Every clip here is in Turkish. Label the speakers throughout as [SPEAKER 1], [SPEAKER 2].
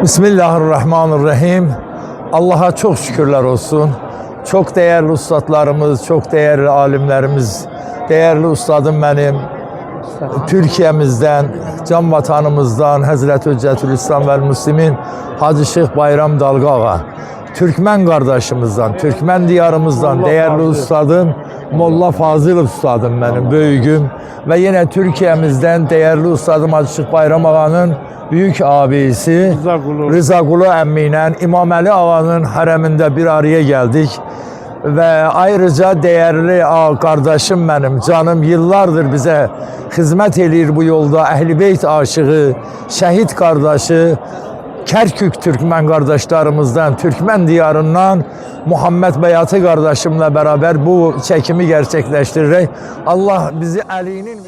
[SPEAKER 1] Bismillahirrahmanirrahim. Allah'a çok şükürler olsun. Çok değerli ustadlarımız, çok değerli alimlerimiz, değerli ustadım benim, Türkiye'mizden, can vatanımızdan, Hazreti Hüccetülislam vel Müslimin Hacı Şeyh Bayram Dalga Ağa, Türkmen kardeşimizden, Türkmen diyarımızdan değerli ustadım, Molla Fazıl ustadım benim, büyüğüm ve yine Türkiye'mizden değerli ustadım Hacı Şeyh Bayram Ağa'nın büyük abisi Rıza Kulu emmiyle İmam Ali Ağa'nın hareminde bir araya geldik. Ve ayrıca değerli kardeşim benim, canım yıllardır bize hizmet edir bu yolda. Ehl-i Beyt aşığı, şehit kardeşi, Kerkük Türkmen kardeşlerimizden, Türkmen diyarından Muhammed Beyatı kardeşimle beraber bu çekimi gerçekleştirerek Allah bizi Ali'nin...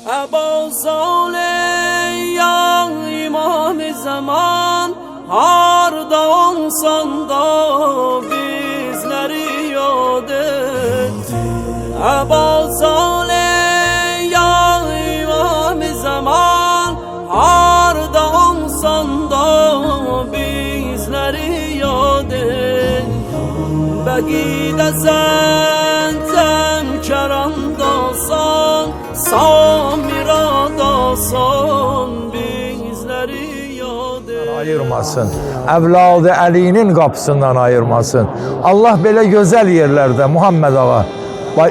[SPEAKER 2] Eba Salih ya İmam-ı Zaman, harda olsan da bizleri yad et. Eba Salih ya İmam-ı Zaman, harda olsan da bizleri yad et. Begide sen temkerandasan, Samiradasan bizleri yad et.
[SPEAKER 1] Ayırmasın. Evladı Ali'nin kapısından ayırmasın. Allah böyle güzel yerlerde Muhammed Ağa,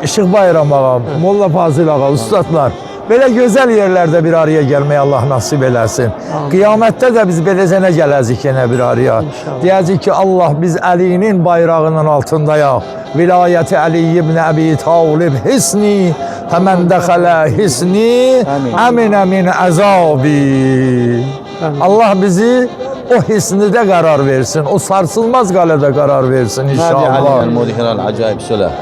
[SPEAKER 1] Şeyh Bayram Ağa, Molla Fazıl Ağa, ustadlar böyle güzel yerlerde bir araya gelmeyi Allah nasip eylesin. Kıyamette de biz belezene geləcək yine bir araya. Diyecek ki Allah biz Ali'nin bayrağının altındayıq. Vilayeti Ali ibn Abi Talib hisni femen dehale hisni emine min azabi. Allah bizi o hisnide karar versin. O sarsılmaz galede karar versin inşallah.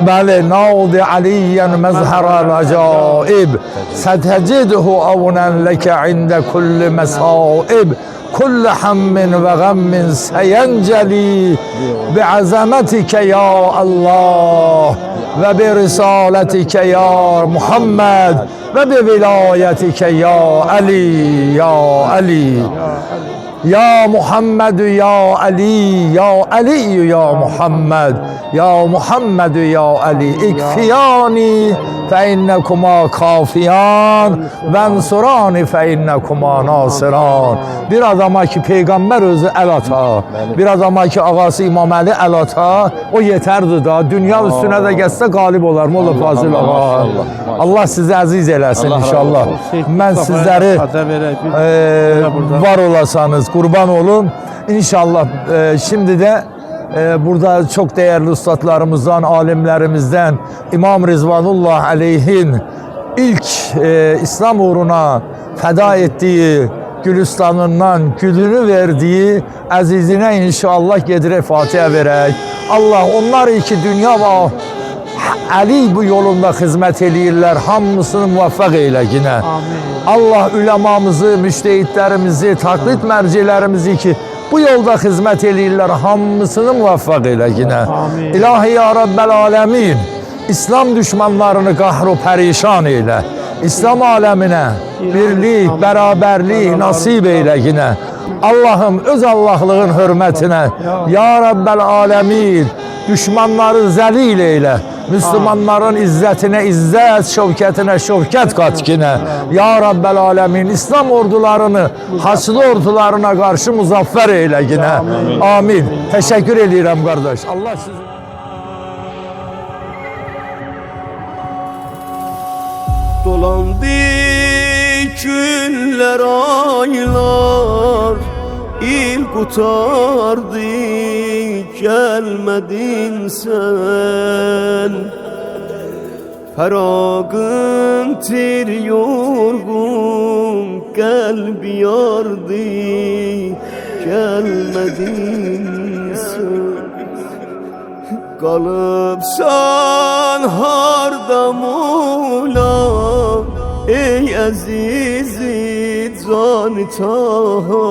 [SPEAKER 1] Bale naudi aliyen mezheral acaib. Seteciduhu avnen leke inde kulli mesaib. Kull hammin ve gammin seyenceli bi'azametike ya Allah ve bi risaletike ya Muhammed ve bi vilayetike ya Ali ya Ali. Ya Muhammed ya Ali ya Ali ya Muhammed ya Muhammed ya Ali ikfiyani fe innekuma kafiyan ve ensurani fe innekuma nasiran. Bir adama ki peygamber özü el ata, bir adama ki ağası İmam Ali el ata, o yeterdi da dünya üstüne de geçse galip olar Molla Fazıl Ağa. Allah sizi aziz eylesin inşallah. Ben sizleri var olasanız kurban olun. İnşallah şimdi de burada çok değerli ustadlarımızdan, alimlerimizden İmam Rızvanullah Aleyh'in ilk İslam uğruna feda ettiği Gülistanından gülünü verdiği azizine inşallah gedire Fatiha verək. Allah onlar iki dünya ve Ali bu yolunda hizmet eləyirlər. Hamısını muvaffaq eylə yine. Allah ulemamızı, müştehitlerimizi, taklit mercilerimizi ki bu yolda hizmet eləyirlər. Hamısını muvaffaq eylə yine. İlahi ya Rabbel alemin. İslam düşmanlarını kahru perişan eyle. İslam alemine birlik, beraberlik nasip eyle yine. Allah'ım öz Allahlığın hürmetine ya Rabbel alemin düşmanları zelil eyle. Müslümanların izzetine izzet, şevketine şevket kat yine. Ya Rabbel alemin İslam ordularını, Haçlı ordularına karşı muzaffer eyle yine. Amin. Teşekkür ederim kardeş. Allah sizi...
[SPEAKER 2] Dolandı günler aylar, il kurtardı gelmedin sen. Feragın tir yorgun kalbi yardı gelmedin sen. Kalıpsan hardam ola ey azizi can taham.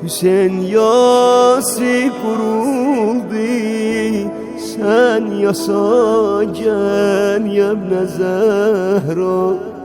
[SPEAKER 2] Hüseyin yası kuruldu sen yasa gel yebne Zehra.